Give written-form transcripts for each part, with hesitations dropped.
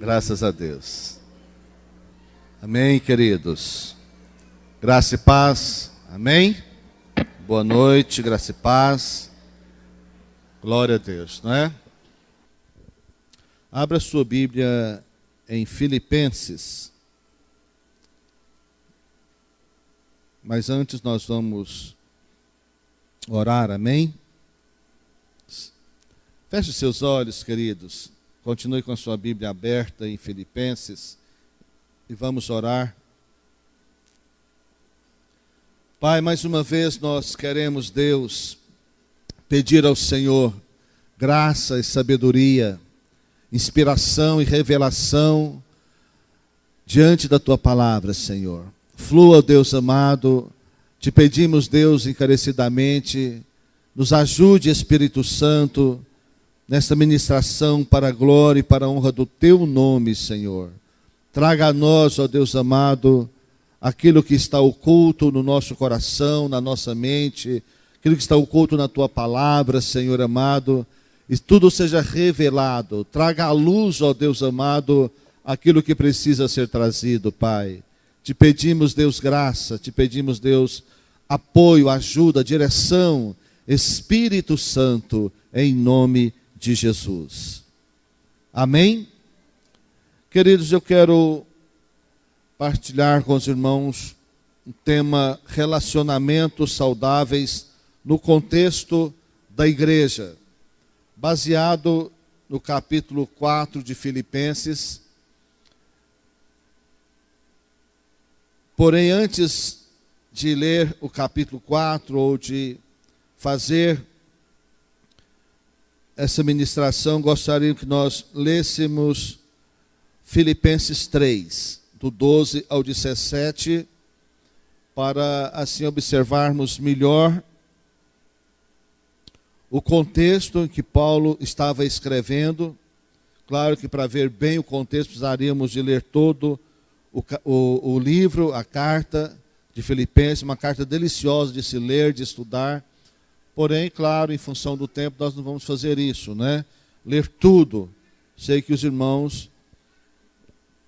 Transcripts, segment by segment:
Graças a Deus. Amém, queridos. Graça e paz. Amém. Boa noite, graça e paz. Glória a Deus, não é? Abra sua Bíblia em Filipenses. Mas antes nós vamos orar, amém? Feche seus olhos, queridos. Continue com a sua Bíblia aberta em Filipenses e vamos orar. Pai, mais uma vez nós queremos, Deus, pedir ao Senhor graça e sabedoria, inspiração e revelação diante da Tua palavra, Senhor. Flua, Deus amado, te pedimos, Deus, encarecidamente, nos ajude, Espírito Santo, nesta ministração para a glória e para a honra do Teu nome, Senhor. Traga a nós, ó Deus amado, aquilo que está oculto no nosso coração, na nossa mente, aquilo que está oculto na Tua palavra, Senhor amado, e tudo seja revelado. Traga à luz, ó Deus amado, aquilo que precisa ser trazido, Pai. Te pedimos, Deus, graça, te pedimos, Deus, apoio, ajuda, direção, Espírito Santo, em nome de Jesus. Amém? Queridos, eu quero partilhar com os irmãos um tema relacionamentos saudáveis no contexto da igreja, baseado no capítulo 4 de Filipenses. Porém, antes de ler o capítulo 4 ou de fazer essa ministração, gostaria que nós lêssemos Filipenses 3, do 12 ao 17, para assim observarmos melhor o contexto em que Paulo estava escrevendo. Claro que para ver bem o contexto precisaríamos de ler todo o livro, a carta de Filipenses, uma carta deliciosa de se ler, de estudar. Porém, claro, em função do tempo, nós não vamos fazer isso, né? Ler tudo. Sei que os irmãos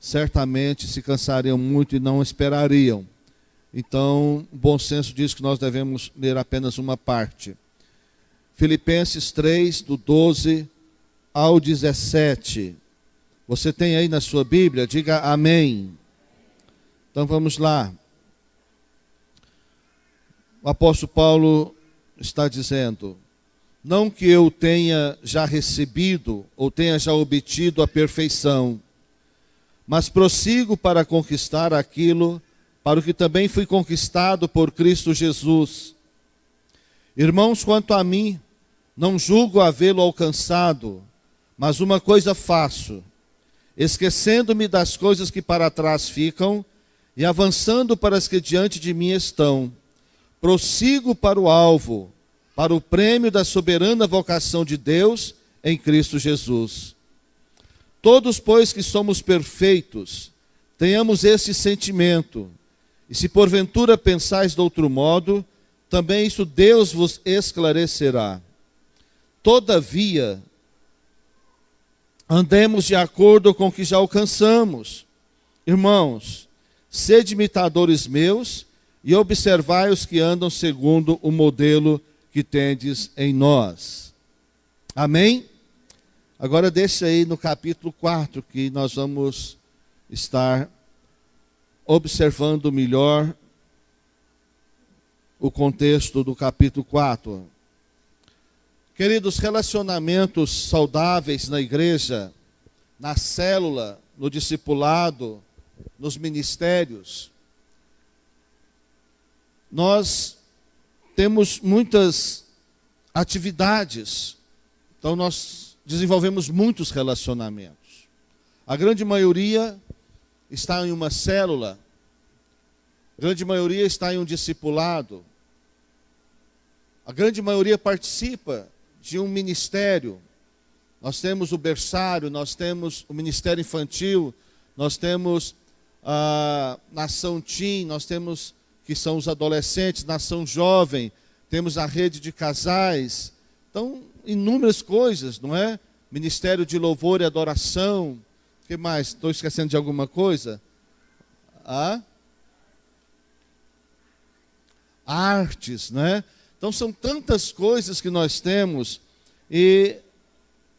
certamente se cansariam muito e não esperariam. Então, o bom senso diz que nós devemos ler apenas uma parte. Filipenses 3, do 12 ao 17. Você tem aí na sua Bíblia? Diga amém. Então vamos lá. O apóstolo Paulo está dizendo: não que eu tenha já recebido ou tenha já obtido a perfeição, mas prossigo para conquistar aquilo para o que também fui conquistado por Cristo Jesus. Irmãos, quanto a mim, não julgo havê-lo alcançado, mas uma coisa faço, esquecendo-me das coisas que para trás ficam e avançando para as que diante de mim estão, prossigo para o alvo, para o prêmio da soberana vocação de Deus em Cristo Jesus. Todos, pois, que somos perfeitos, tenhamos este sentimento, e se porventura pensais de outro modo, também isso Deus vos esclarecerá. Todavia, andemos de acordo com o que já alcançamos. Irmãos, sede imitadores meus e observai os que andam segundo o modelo que tendes em nós. Amém? Agora deixa aí no capítulo 4 que nós vamos estar observando melhor o contexto do capítulo 4. Queridos, relacionamentos saudáveis na igreja, na célula, no discipulado, nos ministérios. Nós temos muitas atividades, então nós desenvolvemos muitos relacionamentos. A grande maioria está em uma célula, a grande maioria está em um discipulado, a grande maioria participa de um ministério. Nós temos o berçário, nós temos o ministério infantil, nós temos a Nação Teen, nós temos, que são os adolescentes, Nação Jovem, temos a rede de casais. Então, inúmeras coisas, não é? Ministério de louvor e adoração, O que mais? Estou esquecendo de alguma coisa? Artes, né? Então são tantas coisas que nós temos e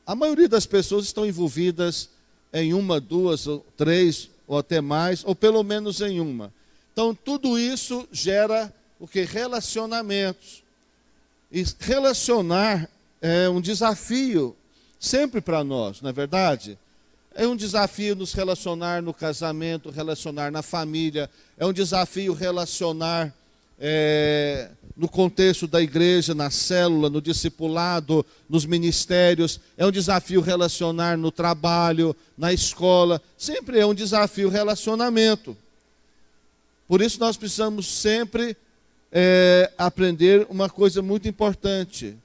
a maioria das pessoas estão envolvidas em uma, duas, ou três, ou até mais, ou pelo menos em uma. Então tudo isso gera o que? Relacionamentos. E relacionar é um desafio sempre para nós, não é verdade? É um desafio nos relacionar no casamento, relacionar na família, é um desafio relacionar no contexto da igreja, na célula, no discipulado, nos ministérios, é um desafio relacionar no trabalho, na escola, sempre é um desafio relacionamento. Por isso nós precisamos sempre aprender uma coisa muito importante,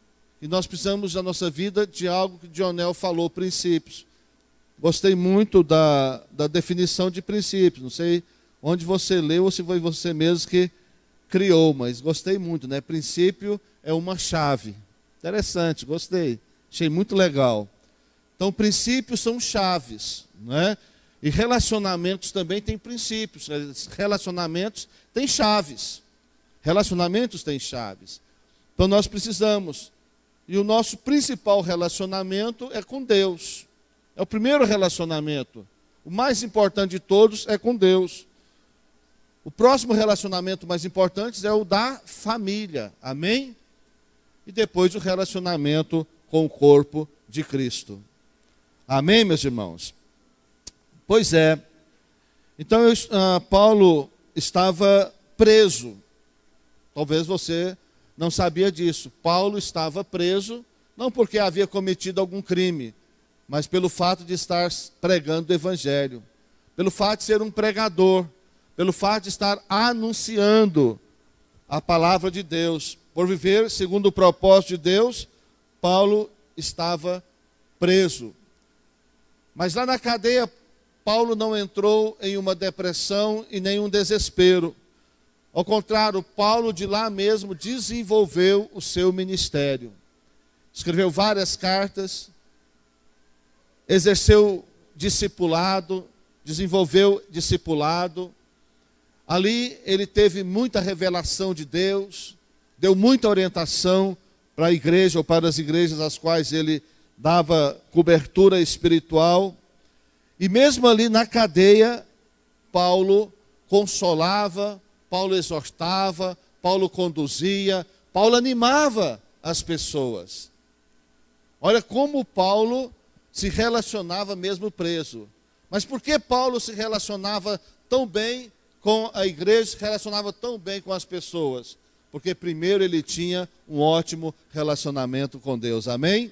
e nós precisamos na nossa vida de algo que Dionel falou, princípios. Gostei muito da definição de princípios, não sei onde você leu ou se foi você mesmo que criou, mas gostei muito, né? Princípio é uma chave. Interessante, gostei. Achei muito legal. Então, princípios são chaves, né? E relacionamentos também têm princípios. Relacionamentos têm chaves. Relacionamentos têm chaves. Então, nós precisamos. E o nosso principal relacionamento é com Deus. É o primeiro relacionamento. O mais importante de todos é com Deus. O próximo relacionamento mais importante é o da família, amém? E depois o relacionamento com o corpo de Cristo. Amém, meus irmãos? Pois é. Então, Paulo estava preso. Talvez você não sabia disso. Paulo estava preso, não porque havia cometido algum crime, mas pelo fato de estar pregando o evangelho, pelo fato de ser um pregador, pelo fato de estar anunciando a palavra de Deus. Por viver segundo o propósito de Deus, Paulo estava preso. Mas lá na cadeia, Paulo não entrou em uma depressão e nem um desespero. Ao contrário, Paulo de lá mesmo desenvolveu o seu ministério. Escreveu várias cartas, exerceu discipulado, desenvolveu discipulado. Ali ele teve muita revelação de Deus, deu muita orientação para a igreja ou para as igrejas às quais ele dava cobertura espiritual. E mesmo ali na cadeia, Paulo consolava, Paulo exortava, Paulo conduzia, Paulo animava as pessoas. Olha como Paulo se relacionava mesmo preso. Mas por que Paulo se relacionava tão bem com a igreja, se relacionava tão bem com as pessoas? Porque primeiro ele tinha um ótimo relacionamento com Deus, amém?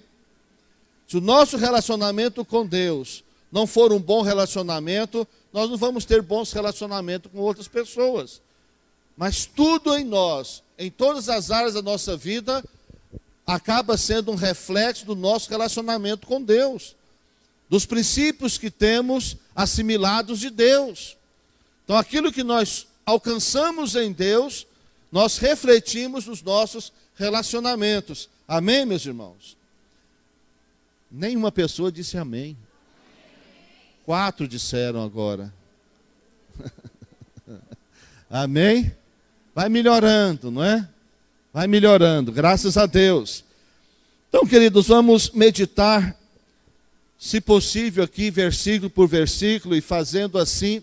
Se o nosso relacionamento com Deus não for um bom relacionamento, nós não vamos ter bons relacionamentos com outras pessoas. Mas tudo em nós, em todas as áreas da nossa vida, acaba sendo um reflexo do nosso relacionamento com Deus, dos princípios que temos assimilados de Deus. Então, aquilo que nós alcançamos em Deus, nós refletimos nos nossos relacionamentos. Amém, meus irmãos? Nenhuma pessoa disse amém. 4 disseram agora. Amém? Vai melhorando, não é? Vai melhorando, graças a Deus. Então, queridos, vamos meditar, se possível aqui, versículo por versículo, e fazendo assim,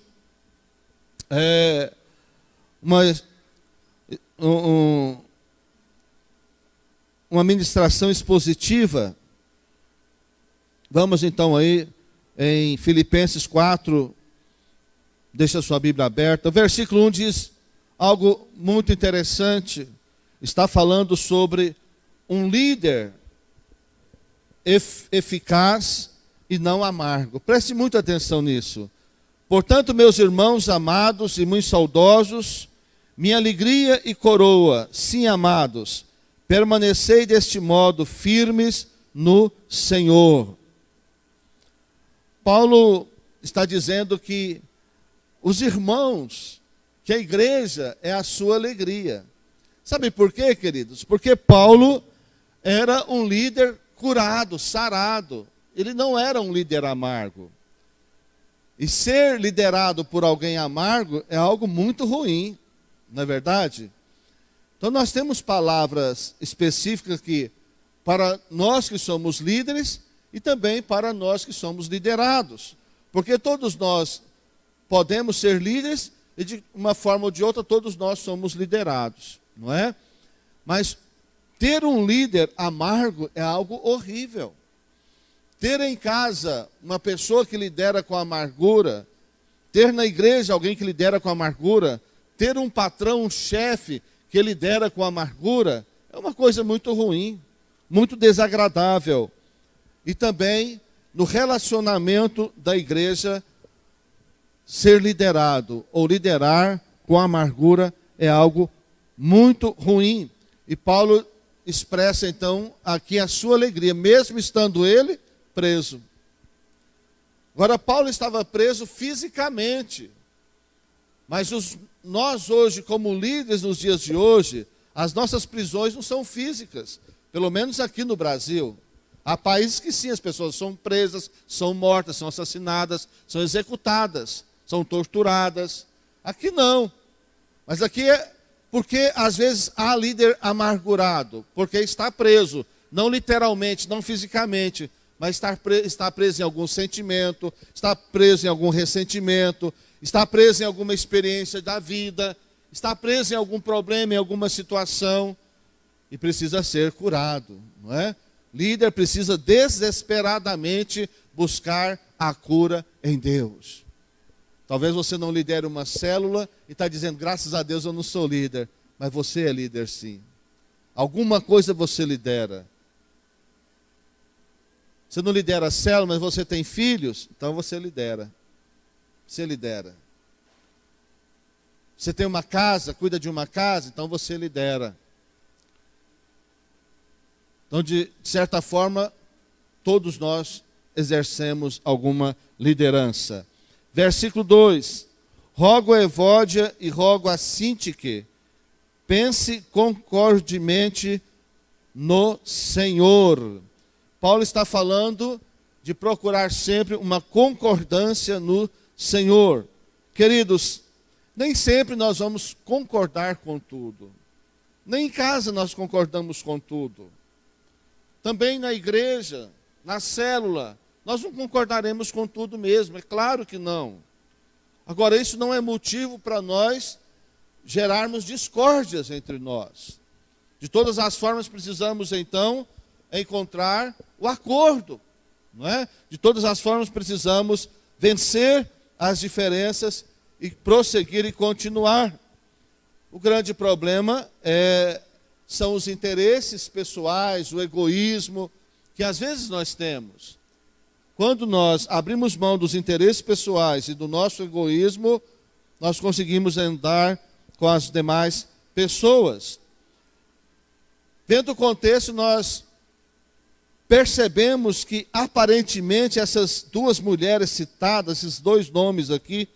uma ministração expositiva. Vamos então aí em Filipenses 4, deixa a sua Bíblia aberta. O versículo 1 diz algo muito interessante. Está falando sobre um líder eficaz e não amargo. Preste muita atenção nisso. Portanto, meus irmãos amados e muito saudosos, minha alegria e coroa, sim, amados, permanecei deste modo firmes no Senhor. Paulo está dizendo que os irmãos, que a igreja é a sua alegria. Sabe por quê, queridos? Porque Paulo era um líder curado, sarado. Ele não era um líder amargo. E ser liderado por alguém amargo é algo muito ruim, não é verdade? Então nós temos palavras específicas aqui para nós que somos líderes e também para nós que somos liderados. Porque todos nós podemos ser líderes e de uma forma ou de outra todos nós somos liderados, não é? Mas ter um líder amargo é algo horrível. Ter em casa uma pessoa que lidera com amargura, ter na igreja alguém que lidera com amargura, ter um patrão, um chefe que lidera com amargura, é uma coisa muito ruim, muito desagradável. E também no relacionamento da igreja, ser liderado ou liderar com amargura é algo muito ruim. E Paulo expressa então aqui a sua alegria, mesmo estando ele preso. Agora, Paulo estava preso fisicamente, mas nós hoje, como líderes nos dias de hoje, as nossas prisões não são físicas, pelo menos aqui no Brasil. Há países que sim, as pessoas são presas, são mortas, são assassinadas, são executadas, são torturadas. Aqui não. Mas aqui é porque às vezes há líder amargurado, porque está preso, não literalmente, não fisicamente, mas está preso em algum sentimento, está preso em algum ressentimento, está preso em alguma experiência da vida, está preso em algum problema, em alguma situação, e precisa ser curado, não é? Líder precisa desesperadamente buscar a cura em Deus. Talvez você não lidere uma célula e está dizendo, graças a Deus eu não sou líder, mas você é líder sim. Alguma coisa você lidera. Você não lidera a célula, mas você tem filhos, então você lidera. Você lidera. Você tem uma casa, cuida de uma casa, então você lidera. Então, de certa forma, todos nós exercemos alguma liderança. Versículo 2. Rogo a Evódia e rogo a Sintique, pense concordemente no Senhor. Paulo está falando de procurar sempre uma concordância no Senhor. Queridos, nem sempre nós vamos concordar com tudo. Nem em casa nós concordamos com tudo. Também na igreja, na célula, nós não concordaremos com tudo mesmo, é claro que não. Agora, isso não é motivo para nós gerarmos discórdias entre nós. De todas as formas, precisamos então encontrar o acordo, não é? De todas as formas, precisamos vencer as diferenças e prosseguir e continuar. O grande problema são os interesses pessoais, o egoísmo, que às vezes nós temos. Quando nós abrimos mão dos interesses pessoais e do nosso egoísmo, nós conseguimos andar com as demais pessoas. Dentro do contexto, nós percebemos que aparentemente essas duas mulheres citadas, esses dois nomes aqui,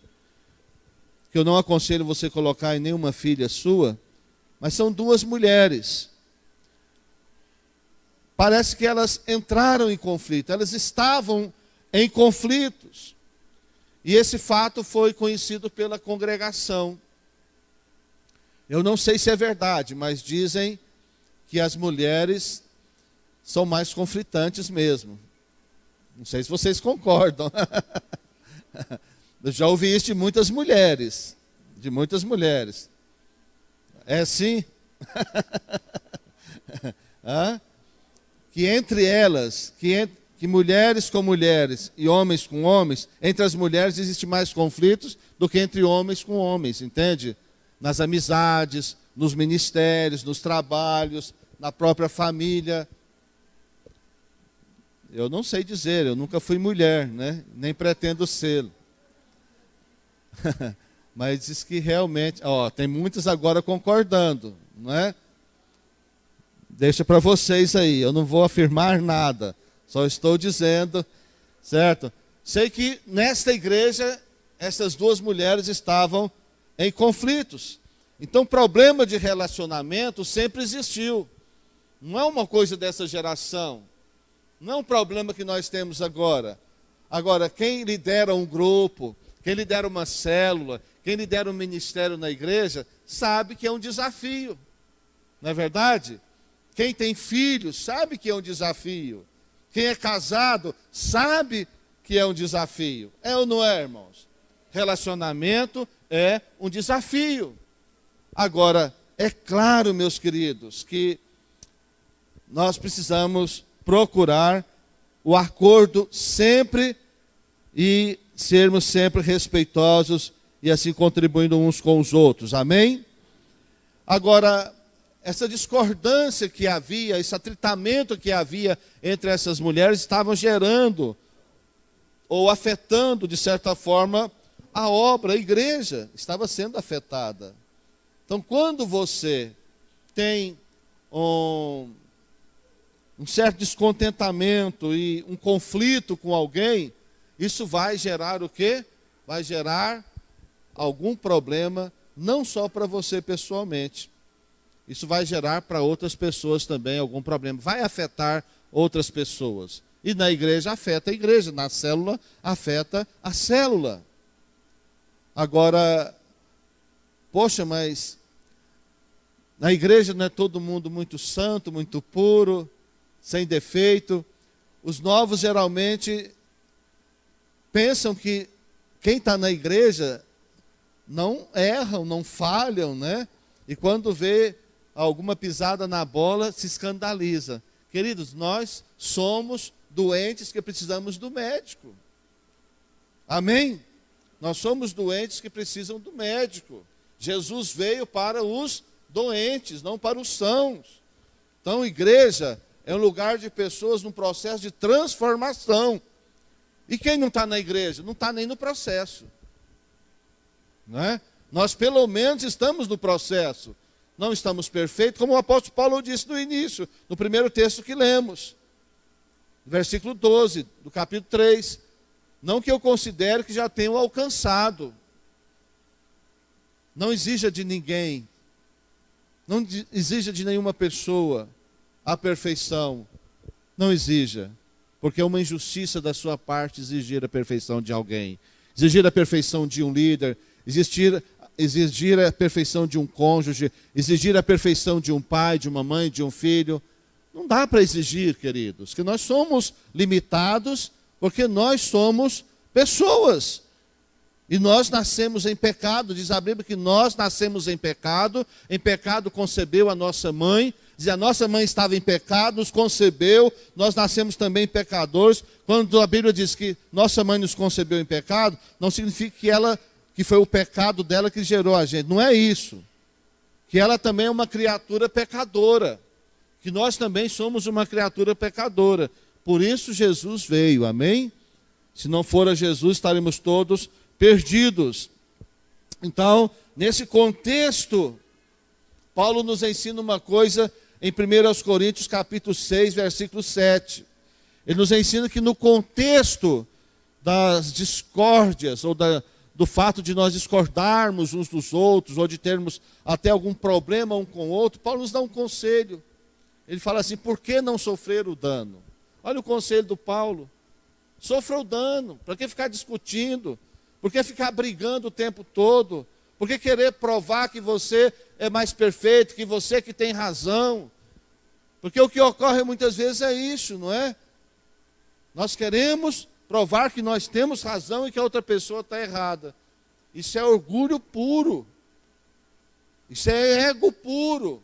que eu não aconselho você colocar em nenhuma filha sua, mas são duas mulheres. Parece que elas entraram em conflito, elas estavam em conflitos. E esse fato foi conhecido pela congregação. Eu não sei se é verdade, mas dizem que as mulheres são mais conflitantes mesmo. Não sei se vocês concordam. Eu já ouvi isso de muitas mulheres. De muitas mulheres. É assim? Que entre elas, que mulheres com mulheres e homens com homens, entre as mulheres existe mais conflitos do que entre homens com homens, entende? Nas amizades, nos ministérios, nos trabalhos, na própria família. Eu não sei dizer, eu nunca fui mulher, né? Nem pretendo ser. Mas diz que realmente, tem muitos agora concordando, não é? Deixa para vocês aí, eu não vou afirmar nada, só estou dizendo, certo? Sei que nesta igreja, essas duas mulheres estavam em conflitos. Então, problema de relacionamento sempre existiu. Não é uma coisa dessa geração. Não é um problema que nós temos agora. Agora, quem lidera um grupo, quem lidera uma célula, quem lidera um ministério na igreja, sabe que é um desafio. Não é verdade? Quem tem filhos sabe que é um desafio. Quem é casado sabe que é um desafio. É ou não é, irmãos? Relacionamento é um desafio. Agora, é claro, meus queridos, que nós precisamos procurar o acordo sempre e sermos sempre respeitosos e assim contribuindo uns com os outros. Amém? Agora, essa discordância que havia, esse atritamento que havia entre essas mulheres estavam gerando ou afetando, de certa forma, a obra, a igreja estava sendo afetada. Então, quando você tem um certo descontentamento e um conflito com alguém, isso vai gerar o quê? Vai gerar algum problema, não só para você pessoalmente. Isso vai gerar para outras pessoas também algum problema. Vai afetar outras pessoas. E na igreja afeta a igreja, na célula afeta a célula. Agora, poxa, mas na igreja não é todo mundo muito santo, muito puro, sem defeito. Os novos geralmente pensam que quem está na igreja não erram, não falham, né? E quando vê alguma pisada na bola, se escandaliza. Queridos, nós somos doentes que precisamos do médico. Amém? Nós somos doentes que precisam do médico. Jesus veio para os doentes, não para os sãos. Então, igreja é um lugar de pessoas num processo de transformação. E quem não está na igreja? Não está nem no processo. Não é? Nós pelo menos estamos no processo. Não estamos perfeitos, como o apóstolo Paulo disse no início, no primeiro texto que lemos. Versículo 12, do capítulo 3. Não que eu considere que já tenho alcançado. Não exija de ninguém, não exija de nenhuma pessoa a perfeição. Não exija, porque é uma injustiça da sua parte exigir a perfeição de alguém. Exigir a perfeição de um líder, exigir a perfeição de um cônjuge, exigir a perfeição de um pai, de uma mãe, de um filho. Não dá para exigir, queridos, que nós somos limitados, porque nós somos pessoas. E nós nascemos em pecado, diz a Bíblia que nós nascemos em pecado concebeu a nossa mãe, diz a nossa mãe estava em pecado, nos concebeu, nós nascemos também pecadores. Quando a Bíblia diz que nossa mãe nos concebeu em pecado, não significa que foi o pecado dela que gerou a gente, não é isso. Que ela também é uma criatura pecadora, que nós também somos uma criatura pecadora. Por isso Jesus veio, amém? Se não for Jesus, estaremos todos perdidos. Então, nesse contexto, Paulo nos ensina uma coisa em 1 Coríntios capítulo 6, versículo 7. Ele nos ensina que no contexto das discórdias, ou do fato de nós discordarmos uns dos outros, ou de termos até algum problema um com o outro, Paulo nos dá um conselho. Ele fala assim, por que não sofrer o dano? Olha o conselho do Paulo. Sofra o dano, para que ficar discutindo? Por que ficar brigando o tempo todo? Por que querer provar que você é mais perfeito, que você que tem razão? Porque o que ocorre muitas vezes é isso, não é? Nós queremos provar que nós temos razão e que a outra pessoa está errada. Isso é orgulho puro. Isso é ego puro.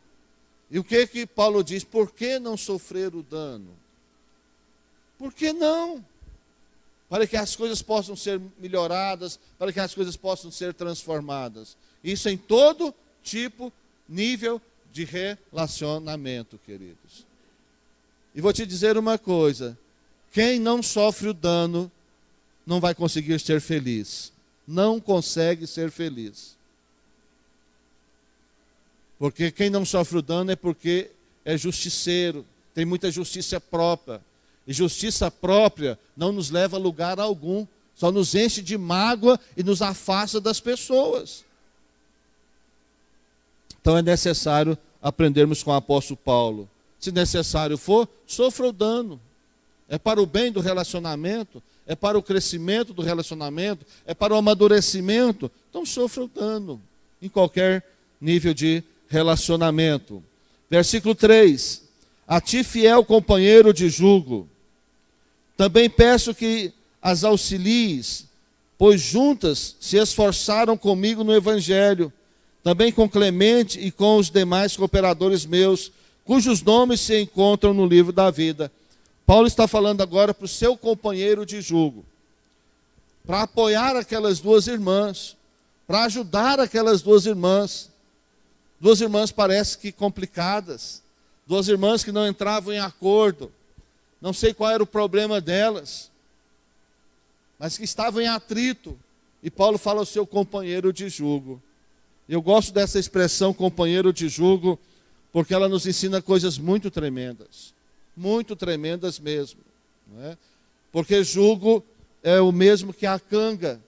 E o que Paulo diz? Por que não sofrer o dano? Por que não? Para que as coisas possam ser melhoradas, para que as coisas possam ser transformadas. Isso em todo tipo, nível de relacionamento, queridos. E vou te dizer uma coisa, quem não sofre o dano, não vai conseguir ser feliz. Não consegue ser feliz. Porque quem não sofre o dano é porque é justiceiro, tem muita justiça própria. E justiça própria não nos leva a lugar algum, só nos enche de mágoa e nos afasta das pessoas. Então é necessário aprendermos com o apóstolo Paulo. Se necessário for, sofra o dano. é para o bem do relacionamento, é para o crescimento do relacionamento, é para o amadurecimento, então sofra o dano em qualquer nível de relacionamento. Versículo 3: a ti, fiel companheiro de jugo, também peço que as auxilies, pois juntas se esforçaram comigo no Evangelho, também com Clemente e com os demais cooperadores meus, cujos nomes se encontram no livro da vida. Paulo está falando agora para o seu companheiro de jugo, para apoiar aquelas duas irmãs, para ajudar aquelas duas irmãs parece que complicadas, duas irmãs que não entravam em acordo, não sei qual era o problema delas, mas que estavam em atrito, e Paulo fala ao seu companheiro de jugo. Eu gosto dessa expressão companheiro de jugo, porque ela nos ensina coisas muito tremendas mesmo, não é? Porque jugo é o mesmo que a canga.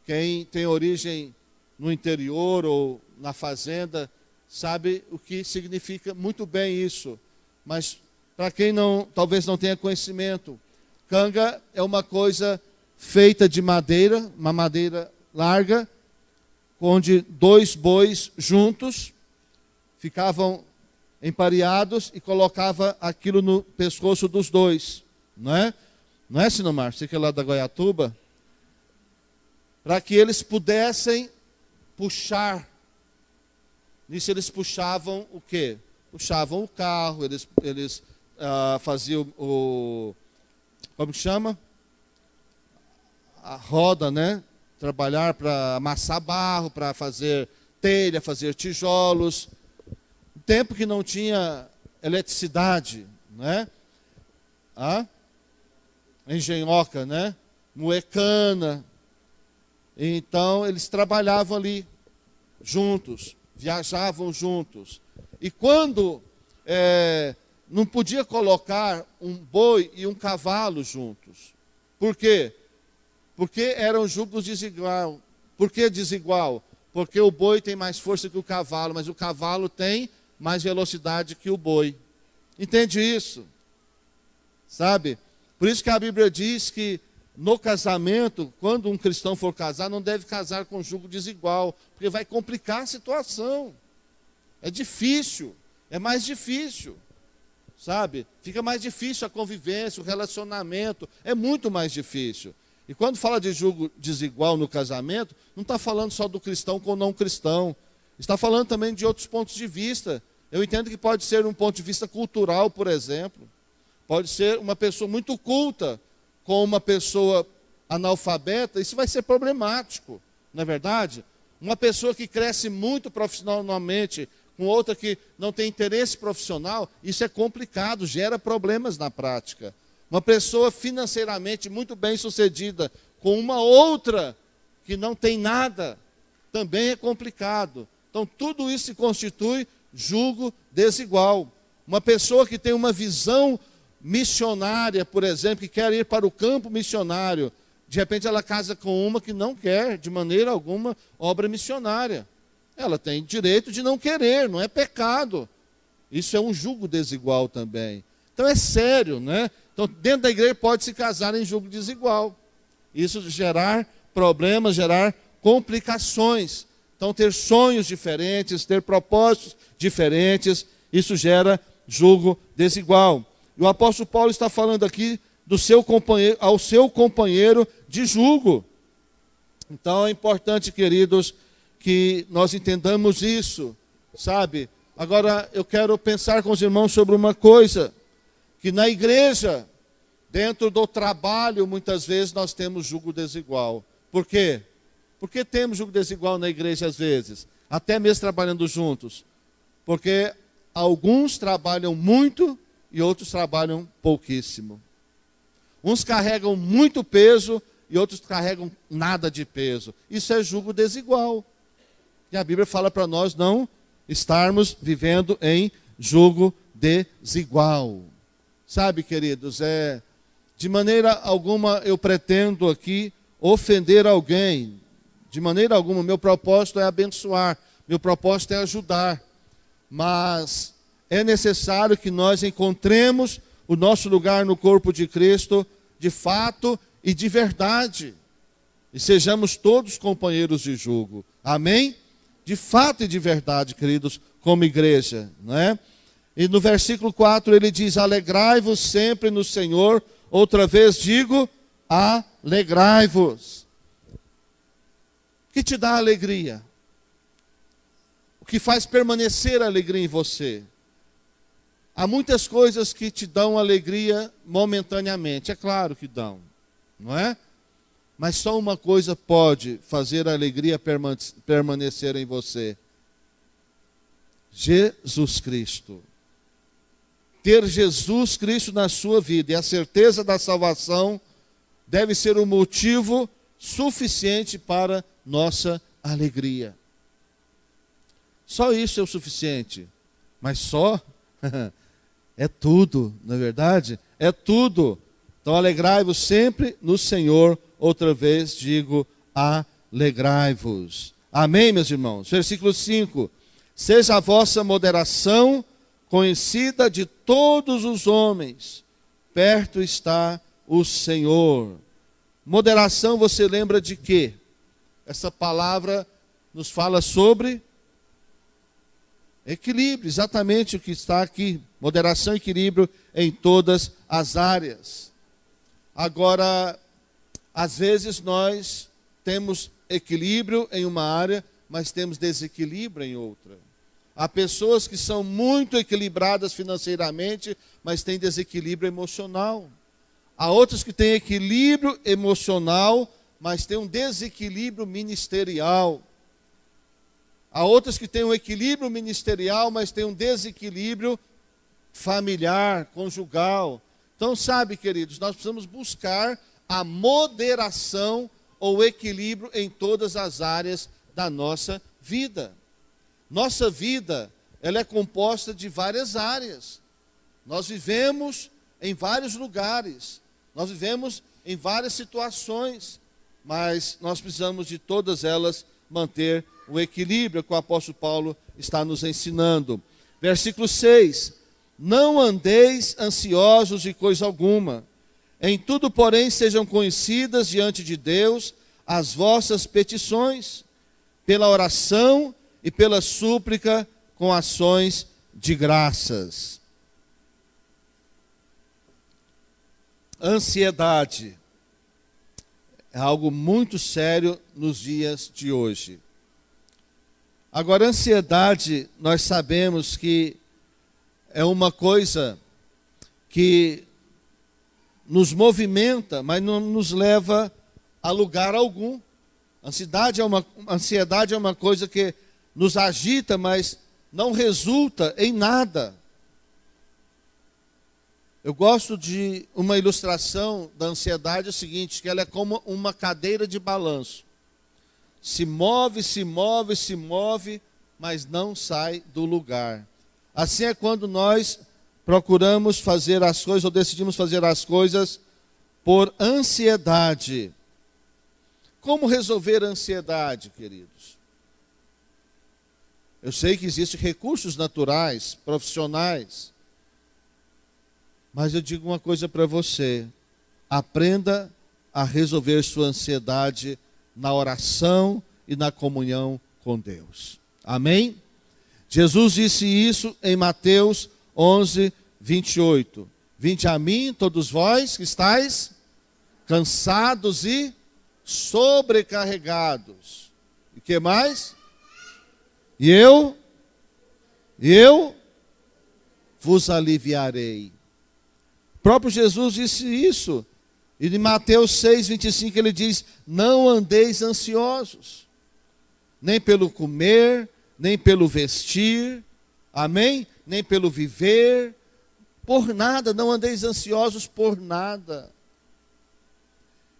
Quem tem origem no interior ou na fazenda sabe o que significa muito bem isso, mas para quem talvez não tenha conhecimento, canga é uma coisa feita de madeira, uma madeira larga, onde dois bois juntos ficavam empareados e colocava aquilo no pescoço dos dois, não é? Não é, Sinomar? Você que é lá da Goiatuba? Para que eles pudessem puxar. Nisso eles puxavam o quê? Puxavam o carro, eles faziam como que chama? A roda, né? Trabalhar para amassar barro, para fazer telha, fazer tijolos. Tempo que não tinha eletricidade, né? Engenhoca, né? Moecana. Então eles trabalhavam ali juntos, viajavam juntos. E quando não podia colocar um boi e um cavalo juntos. Por quê? Porque eram jugos desigual. Por que desigual? Porque o boi tem mais força que o cavalo, mas o cavalo tem mais velocidade que o boi. Entende isso? Sabe? Por isso que a Bíblia diz que no casamento, quando um cristão for casar, não deve casar com jugo desigual, porque vai complicar a situação. É difícil, é mais difícil. Sabe? Fica mais difícil a convivência, o relacionamento, é muito mais difícil. E quando fala de jugo desigual no casamento, não está falando só do cristão com o não cristão. Está falando também de outros pontos de vista. Eu entendo que pode ser um ponto de vista cultural, por exemplo. Pode ser uma pessoa muito culta com uma pessoa analfabeta. Isso vai ser problemático, não é verdade? Uma pessoa que cresce muito profissionalmente com outra que não tem interesse profissional, isso é complicado, gera problemas na prática. Uma pessoa financeiramente muito bem sucedida com uma outra que não tem nada, também é complicado. Então tudo isso se constitui jugo desigual. Uma pessoa que tem uma visão missionária, por exemplo, que quer ir para o campo missionário, de repente ela casa com uma que não quer de maneira alguma obra missionária. Ela tem direito de não querer, não é pecado. Isso é um jugo desigual também. Então é sério, né? Então dentro da igreja pode se casar em jugo desigual. Isso gerar problemas, gerar complicações. Então ter sonhos diferentes, ter propósitos diferentes, isso gera jugo desigual. E o apóstolo Paulo está falando aqui do seu companheiro, ao seu companheiro de jugo. Então é importante, queridos, que nós entendamos isso, sabe? Agora eu quero pensar com os irmãos sobre uma coisa, que na igreja, dentro do trabalho, muitas vezes nós temos jugo desigual. Por quê? Por que temos jugo desigual na igreja às vezes? Até mesmo trabalhando juntos. Porque alguns trabalham muito e outros trabalham pouquíssimo. Uns carregam muito peso e outros carregam nada de peso. Isso é jugo desigual. E a Bíblia fala para nós não estarmos vivendo em jugo desigual. Sabe, queridos, de maneira alguma eu pretendo aqui ofender alguém. De maneira alguma, meu propósito é abençoar, meu propósito é ajudar. Mas é necessário que nós encontremos o nosso lugar no corpo de Cristo, de fato e de verdade. E sejamos todos companheiros de jugo. Amém? De fato e de verdade, queridos, como igreja, não é? E no versículo 4 ele diz: alegrai-vos sempre no Senhor. Outra vez digo, alegrai-vos. O que te dá alegria? O que faz permanecer a alegria em você? Há muitas coisas que te dão alegria momentaneamente, é claro que dão, não é? Mas só uma coisa pode fazer a alegria permanecer em você: Jesus Cristo. Ter Jesus Cristo na sua vida e a certeza da salvação deve ser um motivo suficiente para nossa alegria. Só isso é o suficiente. Mas só é tudo, não é verdade? É tudo. Então alegrai-vos sempre no Senhor. Outra vez digo, alegrai-vos. Amém, meus irmãos? Versículo 5. Seja a vossa moderação conhecida de todos os homens. Perto está o Senhor. Moderação, você lembra de quê? Essa palavra nos fala sobre equilíbrio, exatamente o que está aqui. Moderação e equilíbrio em todas as áreas. Agora, às vezes nós temos equilíbrio em uma área, mas temos desequilíbrio em outra. Há pessoas que são muito equilibradas financeiramente, mas têm desequilíbrio emocional. Há outros que têm equilíbrio emocional, mas têm um desequilíbrio ministerial. Há outros que têm um equilíbrio ministerial, mas têm um desequilíbrio familiar, conjugal. Então, sabe, queridos, nós precisamos buscar a moderação ou equilíbrio em todas as áreas da nossa vida. Nossa vida, ela é composta de várias áreas. Nós vivemos em vários lugares. Nós vivemos em várias situações. Mas nós precisamos de todas elas manter o equilíbrio que o apóstolo Paulo está nos ensinando. Versículo 6. Não andeis ansiosos de coisa alguma. Em tudo, porém, sejam conhecidas diante de Deus as vossas petições, pela oração e pela súplica com ações de graças. Ansiedade é algo muito sério nos dias de hoje. Agora, ansiedade, nós sabemos que é uma coisa que nos movimenta, mas não nos leva a lugar algum. Ansiedade é uma coisa que nos agita, mas não resulta em nada. Eu gosto de uma ilustração da ansiedade, é o seguinte, que ela é como uma cadeira de balanço. Se move, se move, se move, mas não sai do lugar. Assim é quando nós procuramos fazer as coisas, ou decidimos fazer as coisas por ansiedade. Como resolver a ansiedade, queridos? Eu sei que existem recursos naturais, profissionais, mas eu digo uma coisa para você: aprenda a resolver sua ansiedade na oração e na comunhão com Deus. Amém? Jesus disse isso em Mateus 11, 28. Vinde a mim, todos vós que estáis cansados e sobrecarregados. E que mais? E eu vos aliviarei. O próprio Jesus disse isso. E em Mateus 6, 25 ele diz: não andeis ansiosos, nem pelo comer, nem pelo vestir, amém? Nem pelo viver, por nada, não andeis ansiosos por nada.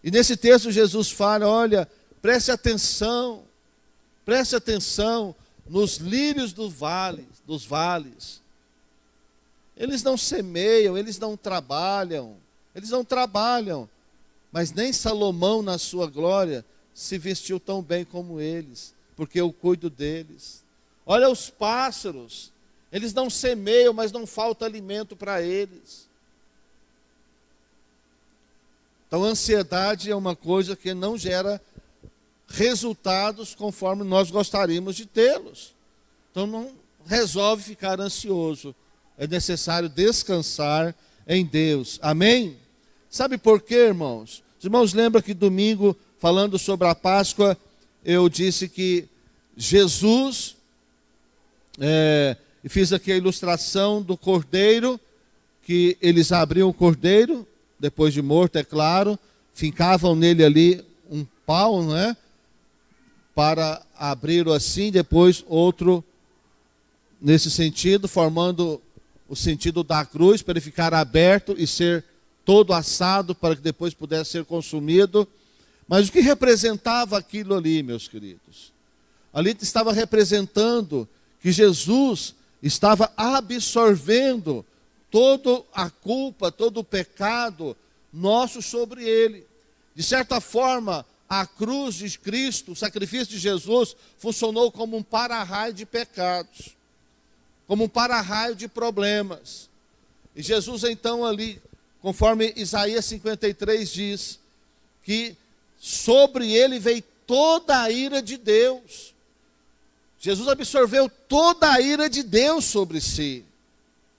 E nesse texto Jesus fala, olha, preste atenção nos lírios dos vales. Eles não semeiam, eles não trabalham, mas nem Salomão na sua glória se vestiu tão bem como eles, porque eu cuido deles. Olha os pássaros, eles não semeiam, mas não falta alimento para eles. Então, a ansiedade é uma coisa que não gera resultados conforme nós gostaríamos de tê-los. Então, não resolve ficar ansioso. É necessário descansar em Deus. Amém? Sabe por quê, irmãos? Os irmãos lembram que domingo, falando sobre a Páscoa, eu disse que Jesus, fiz aqui a ilustração do cordeiro, que eles abriam o cordeiro, depois de morto, é claro, fincavam nele ali um pau, não é? Para abrir-o assim, depois outro nesse sentido, formando o sentido da cruz, para ele ficar aberto e ser todo assado, para que depois pudesse ser consumido. Mas o que representava aquilo ali, meus queridos? Ali estava representando que Jesus estava absorvendo toda a culpa, todo o pecado nosso sobre ele. De certa forma, a cruz de Cristo, o sacrifício de Jesus, funcionou como um para-raio de pecados, como um para-raio de problemas. E Jesus então ali, conforme Isaías 53 diz, que sobre ele veio toda a ira de Deus. Jesus absorveu toda a ira de Deus sobre si,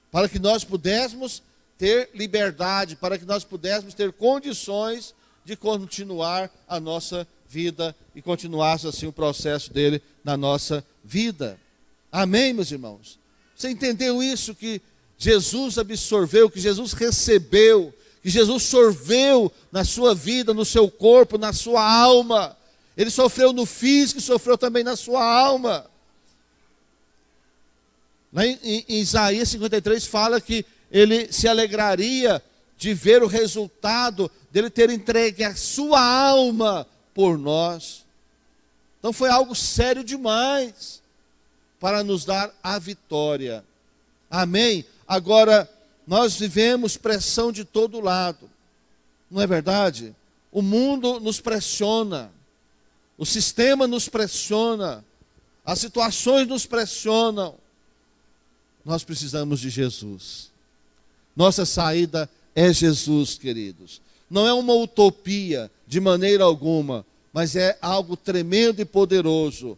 para que nós pudéssemos ter liberdade, para que nós pudéssemos ter condições de continuar a nossa vida e continuasse assim o processo dele na nossa vida. Amém, meus irmãos? Você entendeu isso? Que Jesus absorveu, que Jesus recebeu, que Jesus sorveu na sua vida, no seu corpo, na sua alma. Ele sofreu no físico e sofreu também na sua alma. Lá em Isaías 53 fala que ele se alegraria de ver o resultado dele ter entregue a sua alma por nós. Então foi algo sério demais para nos dar a vitória. Amém? Agora, nós vivemos pressão de todo lado. Não é verdade? O mundo nos pressiona. O sistema nos pressiona. As situações nos pressionam. Nós precisamos de Jesus. Nossa saída é Jesus, queridos. Não é uma utopia de maneira alguma, mas é algo tremendo e poderoso.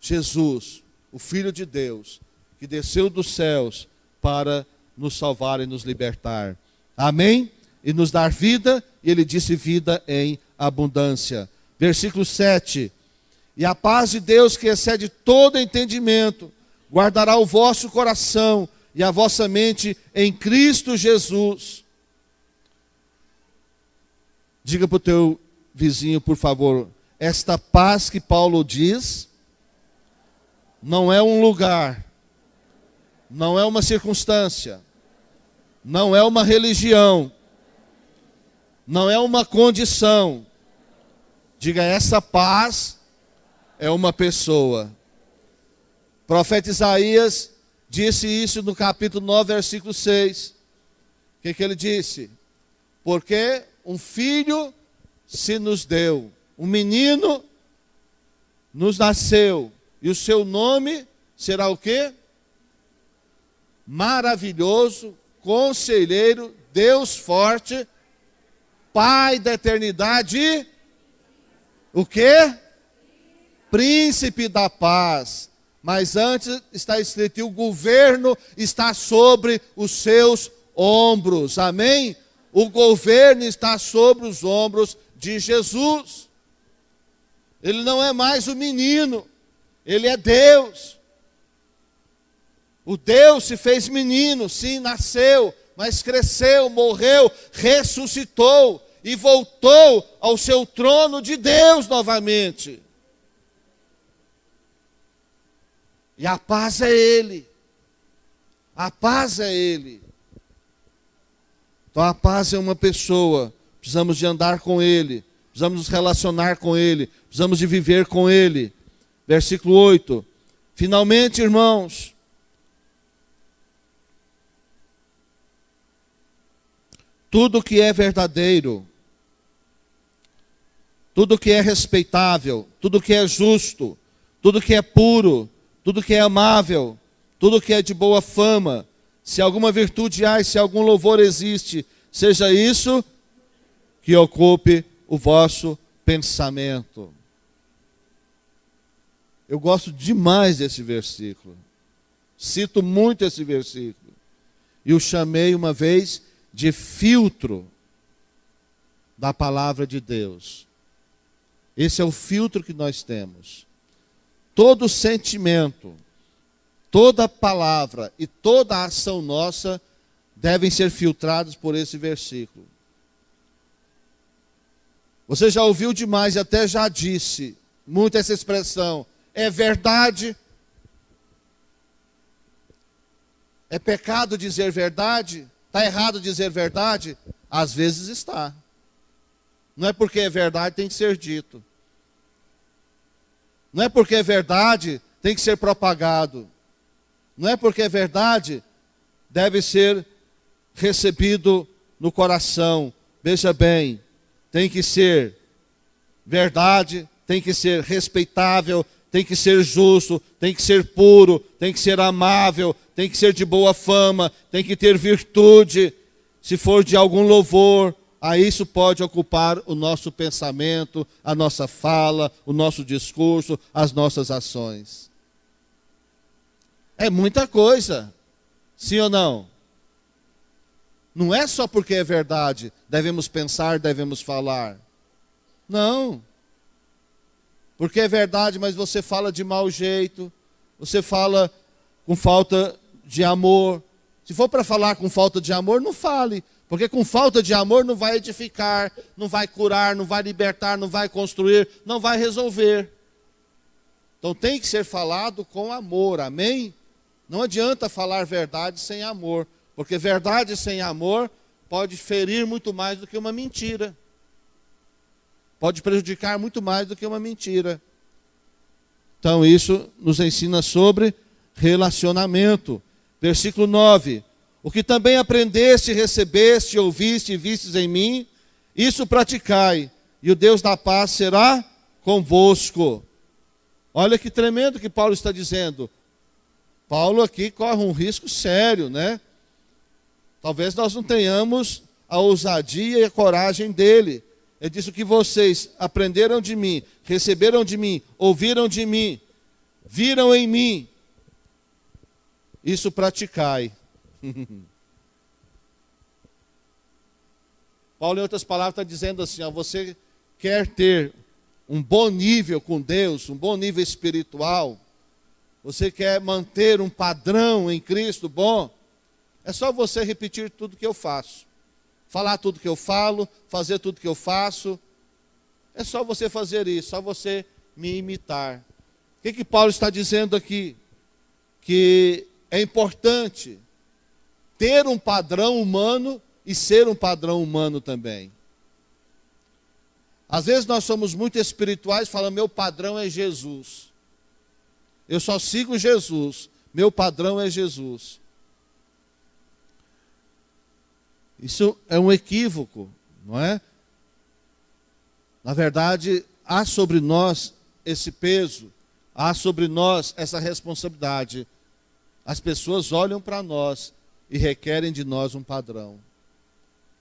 Jesus, o Filho de Deus, que desceu dos céus para nos salvar e nos libertar. Amém? E nos dar vida, e ele disse vida em abundância. Versículo 7. E a paz de Deus, que excede todo entendimento, guardará o vosso coração e a vossa mente em Cristo Jesus. Diga para o teu vizinho, por favor, esta paz que Paulo diz, não é um lugar, não é uma circunstância, não é uma religião, não é uma condição. Diga, essa paz é uma pessoa. O profeta Isaías disse isso no capítulo 9, versículo 6. O que ele disse? Porque um filho se nos deu, um menino nos nasceu, e o seu nome será o quê? Maravilhoso, Conselheiro, Deus forte, Pai da eternidade, o quê? Príncipe da paz. Mas antes está escrito, e o governo está sobre os seus ombros. Amém? O governo está sobre os ombros de Jesus. Ele não é mais o menino, ele é Deus. O Deus se fez menino, sim, nasceu, mas cresceu, morreu, ressuscitou e voltou ao seu trono de Deus novamente. E a paz é Ele. A paz é Ele. Então a paz é uma pessoa. Precisamos de andar com Ele. Precisamos nos relacionar com Ele. Precisamos de viver com Ele. Versículo 8. Finalmente, irmãos, tudo que é verdadeiro, tudo que é respeitável, tudo que é justo, tudo que é puro, tudo que é amável, tudo que é de boa fama, se alguma virtude há e se algum louvor existe, seja isso que ocupe o vosso pensamento. Eu gosto demais desse versículo. Cito muito esse versículo. E o chamei uma vez de filtro da palavra de Deus. Esse é o filtro que nós temos. Todo sentimento, toda palavra e toda a ação nossa devem ser filtrados por esse versículo. Você já ouviu demais e até já disse muito essa expressão: é verdade? É pecado dizer verdade? Está errado dizer verdade? Às vezes está. Não é porque é verdade tem que ser dito. Não é porque é verdade tem que ser propagado. Não é porque é verdade deve ser recebido no coração. Veja bem, tem que ser verdade, tem que ser respeitável, tem que ser justo, tem que ser puro, tem que ser amável, tem que ser de boa fama, tem que ter virtude. Se for de algum louvor, aí isso pode ocupar o nosso pensamento, a nossa fala, o nosso discurso, as nossas ações. É muita coisa, sim ou não? Não é só porque é verdade, devemos pensar, devemos falar. Não. Porque é verdade, mas você fala de mau jeito, você fala com falta de amor. Se for para falar com falta de amor, não fale. Porque com falta de amor não vai edificar, não vai curar, não vai libertar, não vai construir, não vai resolver. Então tem que ser falado com amor, amém? Não adianta falar verdade sem amor. Porque verdade sem amor pode ferir muito mais do que uma mentira. Pode prejudicar muito mais do que uma mentira. Então isso nos ensina sobre relacionamento. Versículo 9. O que também aprendeste, recebeste, ouviste e vistes em mim, isso praticai, e o Deus da paz será convosco. Olha que tremendo que Paulo está dizendo. Paulo aqui corre um risco sério, né? Talvez nós não tenhamos a ousadia e a coragem dele. Ele disse: o que vocês aprenderam de mim, receberam de mim, ouviram de mim, viram em mim, isso praticai. Paulo, em outras palavras, está dizendo assim: ó, você quer ter um bom nível com Deus, um bom nível espiritual, você quer manter um padrão em Cristo bom, é só você repetir tudo que eu faço. Falar tudo que eu falo, fazer tudo que eu faço. É só você fazer isso, só você me imitar. O que Paulo está dizendo aqui? Que é importante ter um padrão humano e ser um padrão humano também. Às vezes nós somos muito espirituais, falando: meu padrão é Jesus. Eu só sigo Jesus. Meu padrão é Jesus. Isso é um equívoco, não é? Na verdade, há sobre nós esse peso, há sobre nós essa responsabilidade. As pessoas olham para nós e requerem de nós um padrão.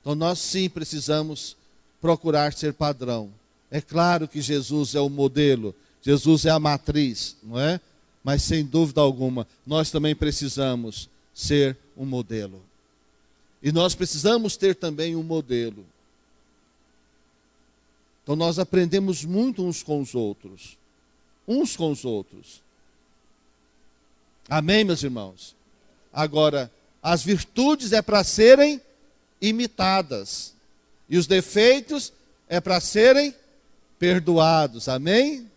Então nós sim precisamos procurar ser padrão. É claro que Jesus é o modelo, Jesus é a matriz, não é? Mas sem dúvida alguma, nós também precisamos ser um modelo. E nós precisamos ter também um modelo. Então nós aprendemos muito uns com os outros. Uns com os outros. Amém, meus irmãos? Agora, as virtudes é para serem imitadas. E os defeitos é para serem perdoados. Amém?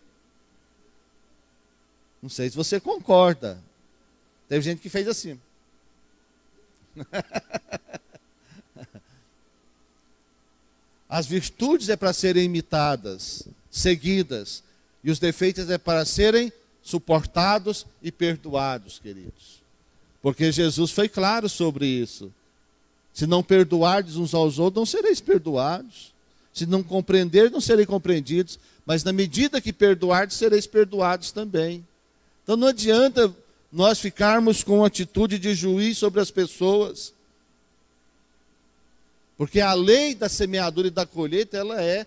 Não sei se você concorda. Teve gente que fez assim. As virtudes é para serem imitadas, seguidas, e os defeitos é para serem suportados e perdoados, queridos. Porque Jesus foi claro sobre isso. Se não perdoardes uns aos outros, não sereis perdoados. Se não compreenderdes, não sereis compreendidos. Mas na medida que perdoardes, sereis perdoados também. Então não adianta nós ficarmos com atitude de juiz sobre as pessoas. Porque a lei da semeadura e da colheita, ela é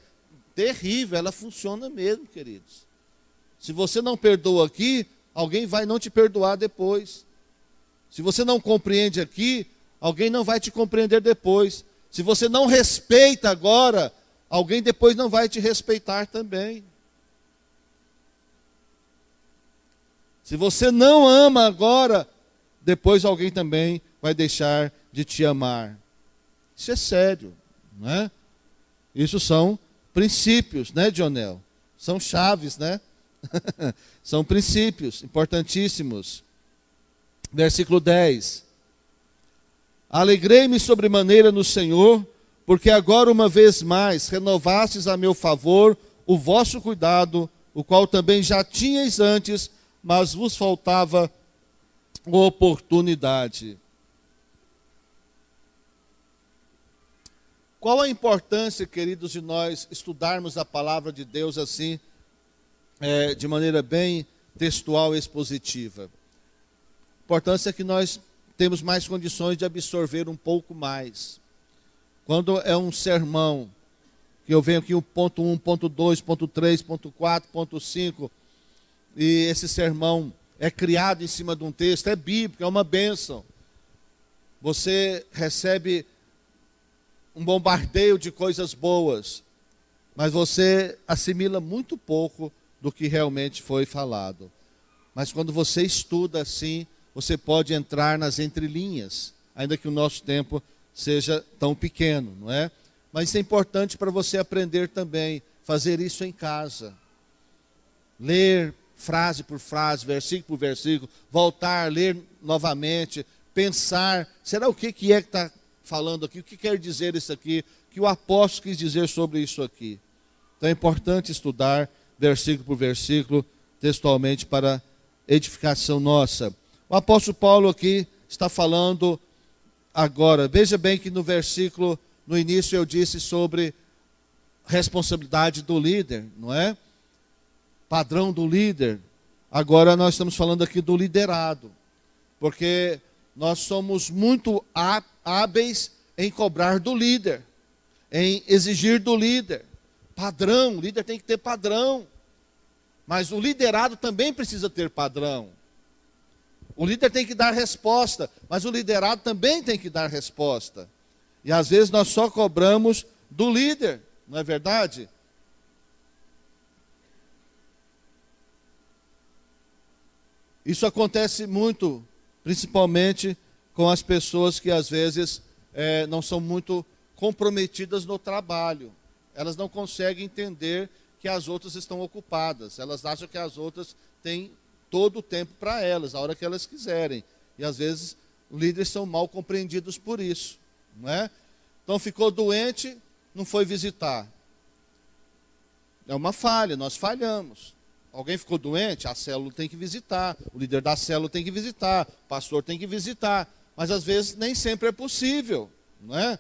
terrível, ela funciona mesmo, queridos. Se você não perdoa aqui, alguém vai não te perdoar depois. Se você não compreende aqui, alguém não vai te compreender depois. Se você não respeita agora, alguém depois não vai te respeitar também. Se você não ama agora, depois alguém também vai deixar de te amar. Isso é sério, né? Isso são princípios, né, Dionel? São chaves, né? São princípios importantíssimos. Versículo 10. Alegrei-me sobremaneira no Senhor, porque agora uma vez mais renovastes a meu favor o vosso cuidado, o qual também já tinhais antes, mas vos faltava oportunidade. Qual a importância, queridos, de nós estudarmos a palavra de Deus assim, de maneira bem textual e expositiva? A importância é que nós temos mais condições de absorver um pouco mais. Quando é um sermão, que eu venho aqui o ponto 1, ponto 2, ponto 3, ponto 4, ponto 5, e esse sermão é criado em cima de um texto, é bíblico, é uma bênção. Você recebe um bombardeio de coisas boas, mas você assimila muito pouco do que realmente foi falado. Mas quando você estuda assim, você pode entrar nas entrelinhas, ainda que o nosso tempo seja tão pequeno, não é? Mas isso é importante para você aprender também, fazer isso em casa. Ler frase por frase, versículo por versículo, voltar, ler novamente, pensar, será o que é que está falando aqui? O que quer dizer isso aqui? O que o apóstolo quis dizer sobre isso aqui? Então é importante estudar versículo por versículo, textualmente, para edificação nossa. O apóstolo Paulo aqui está falando agora, veja bem que no versículo, no início eu disse sobre responsabilidade do líder, não é? Padrão do líder. Agora nós estamos falando aqui do liderado, porque nós somos muito hábeis em cobrar do líder, em exigir do líder. Padrão, o líder tem que ter padrão, mas o liderado também precisa ter padrão. O líder tem que dar resposta, mas o liderado também tem que dar resposta. E às vezes nós só cobramos do líder, não é verdade? Isso acontece muito, principalmente com as pessoas que às vezes não são muito comprometidas no trabalho. Elas não conseguem entender que as outras estão ocupadas. Elas acham que as outras têm todo o tempo para elas, a hora que elas quiserem. E às vezes líderes são mal compreendidos por isso, não é? Então ficou doente, não foi visitar. É uma falha, nós falhamos. Alguém ficou doente, a célula tem que visitar, o líder da célula tem que visitar, o pastor tem que visitar, mas às vezes nem sempre é possível, não é?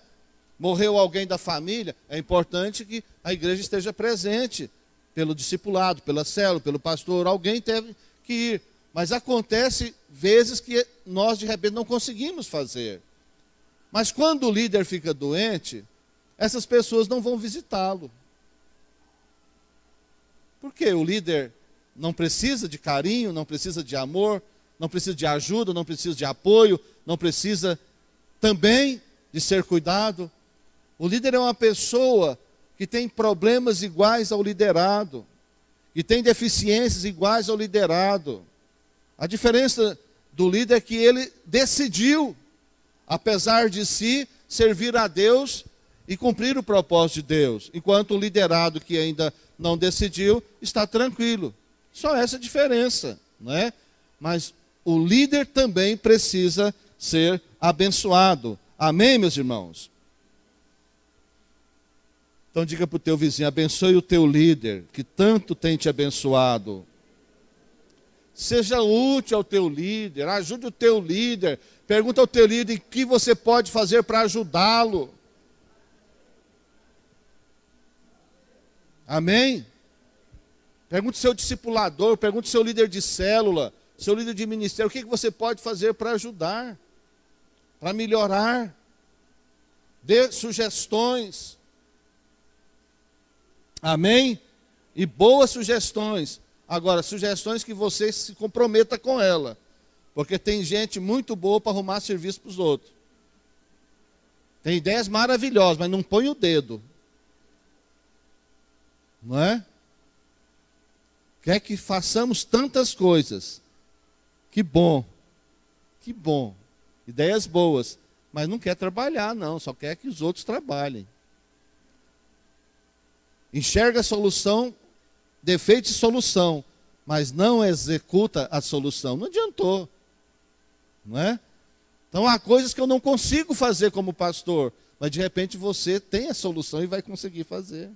Morreu alguém da família, é importante que a igreja esteja presente, pelo discipulado, pela célula, pelo pastor, alguém teve que ir. Mas acontece vezes que nós de repente não conseguimos fazer. Mas quando o líder fica doente, essas pessoas não vão visitá-lo. Por quê? O líder não precisa de carinho, não precisa de amor, não precisa de ajuda, não precisa de apoio, não precisa também de ser cuidado. O líder é uma pessoa que tem problemas iguais ao liderado, que tem deficiências iguais ao liderado. A diferença do líder é que ele decidiu, apesar de si, servir a Deus e cumprir o propósito de Deus, enquanto o liderado que ainda não decidiu está tranquilo. Só essa diferença, não é? Mas o líder também precisa ser abençoado. Amém, meus irmãos? Então diga para o teu vizinho, abençoe o teu líder, que tanto tem te abençoado. Seja útil ao teu líder, ajude o teu líder. Pergunta ao teu líder o que você pode fazer para ajudá-lo. Amém? Pergunte ao seu discipulador, pergunte ao seu líder de célula, seu líder de ministério, o que você pode fazer para ajudar, para melhorar. Dê sugestões. Amém? E boas sugestões. Agora, sugestões que você se comprometa com ela. Porque tem gente muito boa para arrumar serviço para os outros. Tem ideias maravilhosas, mas não põe o dedo. Não é? Quer que façamos tantas coisas. Que bom. Que bom. Ideias boas. Mas não quer trabalhar, não. Só quer que os outros trabalhem. Enxerga a solução, defeito e solução. Mas não executa a solução. Não adiantou. Não é? Então há coisas que eu não consigo fazer como pastor. Mas de repente você tem a solução e vai conseguir fazer.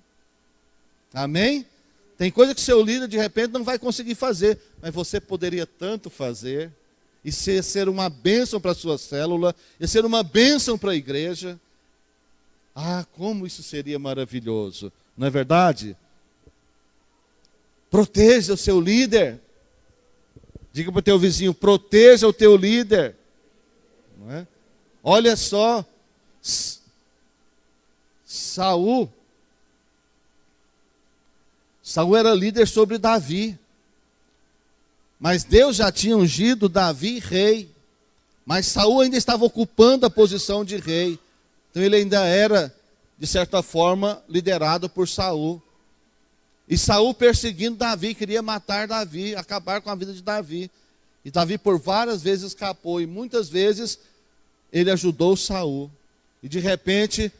Amém? Tem coisa que seu líder de repente não vai conseguir fazer, mas você poderia tanto fazer, e ser uma bênção para a sua célula, e ser uma bênção para a igreja. Ah, como isso seria maravilhoso, não é verdade? Proteja o seu líder. Diga para o teu vizinho, proteja o teu líder. Não é? Olha só, Saul era líder sobre Davi. Mas Deus já tinha ungido Davi rei. Mas Saul ainda estava ocupando a posição de rei. Então ele ainda era, de certa forma, liderado por Saul. E Saul perseguindo Davi, queria matar Davi, acabar com a vida de Davi. E Davi por várias vezes escapou. E muitas vezes ele ajudou Saul. E de repente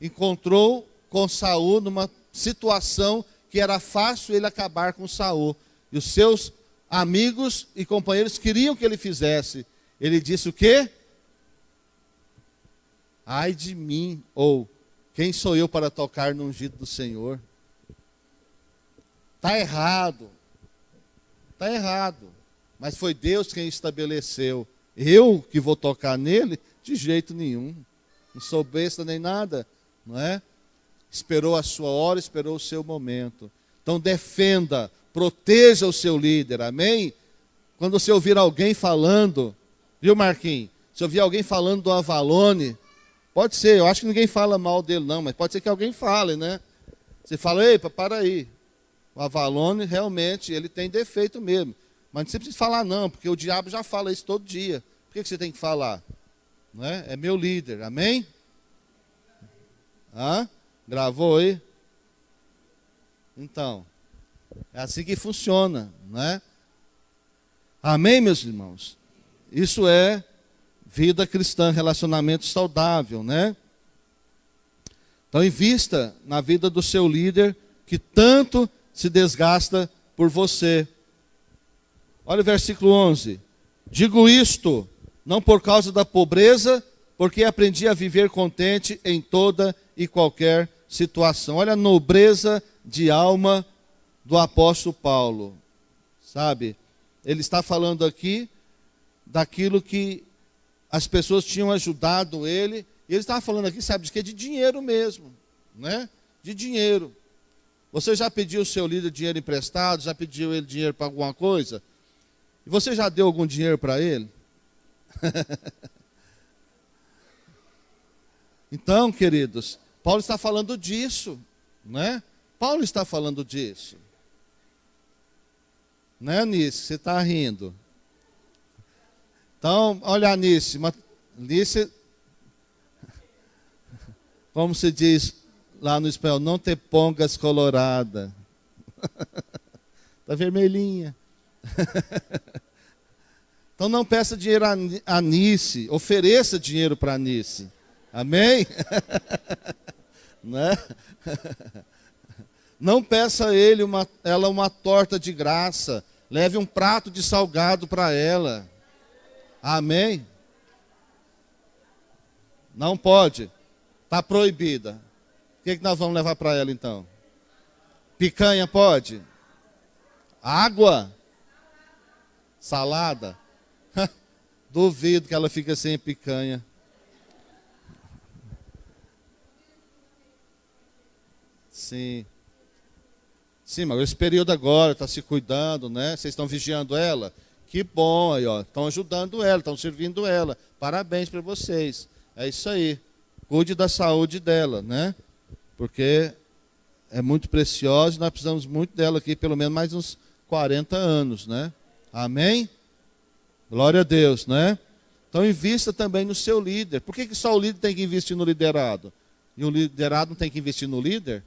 encontrou com Saul numa situação que era fácil ele acabar com Saul. E os seus amigos e companheiros queriam que ele fizesse. Ele disse o quê? Ai de mim, ou quem sou eu para tocar no ungido do Senhor? Está errado. Está errado. Mas foi Deus quem estabeleceu. Eu que vou tocar nele? De jeito nenhum. Não sou besta nem nada, não é? Esperou a sua hora, esperou o seu momento. Então defenda, proteja o seu líder, amém? Quando você ouvir alguém falando, viu Marquinhos? Se ouvir alguém falando do Avalone, pode ser, eu acho que ninguém fala mal dele não, mas pode ser que alguém fale, né? Você fala, ei, para aí. O Avalone realmente, ele tem defeito mesmo. Mas não precisa falar não, porque o diabo já fala isso todo dia. Por que você tem que falar? Não é? É meu líder, amém? Hã? Gravou aí? Então, é assim que funciona, né? Amém, meus irmãos? Isso é vida cristã, relacionamento saudável, né? Então, invista na vida do seu líder, que tanto se desgasta por você. Olha o versículo 11. Digo isto, não por causa da pobreza, porque aprendi a viver contente em toda e qualquer situação. Olha a nobreza de alma do apóstolo Paulo, sabe? Ele está falando aqui daquilo que as pessoas tinham ajudado ele, e ele estava falando aqui, sabe de quê? De dinheiro mesmo, né? De dinheiro. Você já pediu o seu líder dinheiro emprestado? Já pediu ele dinheiro para alguma coisa? E você já deu algum dinheiro para ele? Então, queridos, Paulo está falando disso, né? Paulo está falando disso. Né, Anice? Você está rindo. Então, olha, Anice. Anice, como se diz lá no espanhol, não te pongas colorada. Está vermelhinha. Então não peça dinheiro a Anice, ofereça dinheiro para Anice. Amém? Né? Não peça a ela uma torta de graça. Leve um prato de salgado para ela. Amém? Não pode. Está proibida. O que nós vamos levar para ela então? Picanha pode? Água? Salada? Duvido que ela fique sem picanha. Sim. Sim, mas esse período agora, está se cuidando, né? Vocês estão vigiando ela? Que bom, aí, ó. Estão ajudando ela, estão servindo ela. Parabéns para vocês. É isso aí. cuide da saúde dela, né? Porque é muito preciosa e nós precisamos muito dela aqui, pelo menos mais uns 40 anos, né? Amém? Glória a Deus, né? Então invista também no seu líder. Por que só o líder tem que investir no liderado? E o liderado não tem que investir no líder?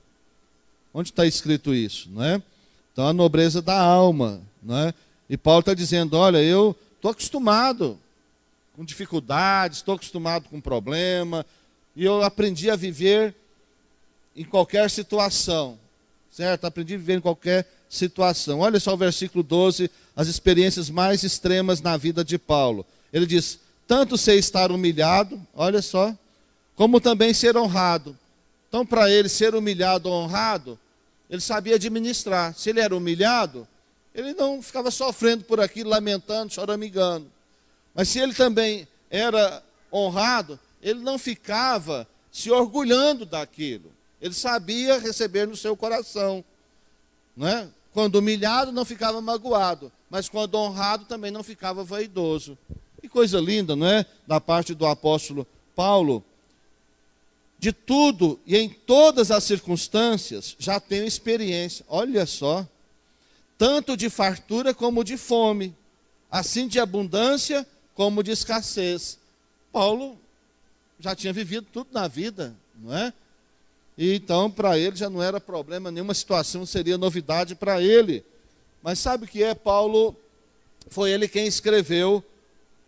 Onde está escrito isso, né? Então a nobreza da alma, né? E Paulo está dizendo, olha, eu estou acostumado com dificuldades, estou acostumado com problema, e eu aprendi a viver em qualquer situação, certo? Aprendi a viver em qualquer situação. Olha só o versículo 12, as experiências mais extremas na vida de Paulo. Ele diz, tanto sei estar humilhado, olha só, como também ser honrado. Então, para ele ser humilhado ou honrado, ele sabia administrar. Se ele era humilhado, ele não ficava sofrendo por aquilo, lamentando, choramingando. Mas se ele também era honrado, ele não ficava se orgulhando daquilo. Ele sabia receber no seu coração, não é? Quando humilhado, não ficava magoado, mas quando honrado, também não ficava vaidoso. Que coisa linda, não é? Da parte do apóstolo Paulo. De tudo e em todas as circunstâncias, já tenho experiência. Olha só. Tanto de fartura como de fome, assim de abundância como de escassez. Paulo já tinha vivido tudo na vida, não é? E então, para ele, já não era problema, nenhuma situação seria novidade para ele. Mas sabe o que é? Paulo, foi ele quem escreveu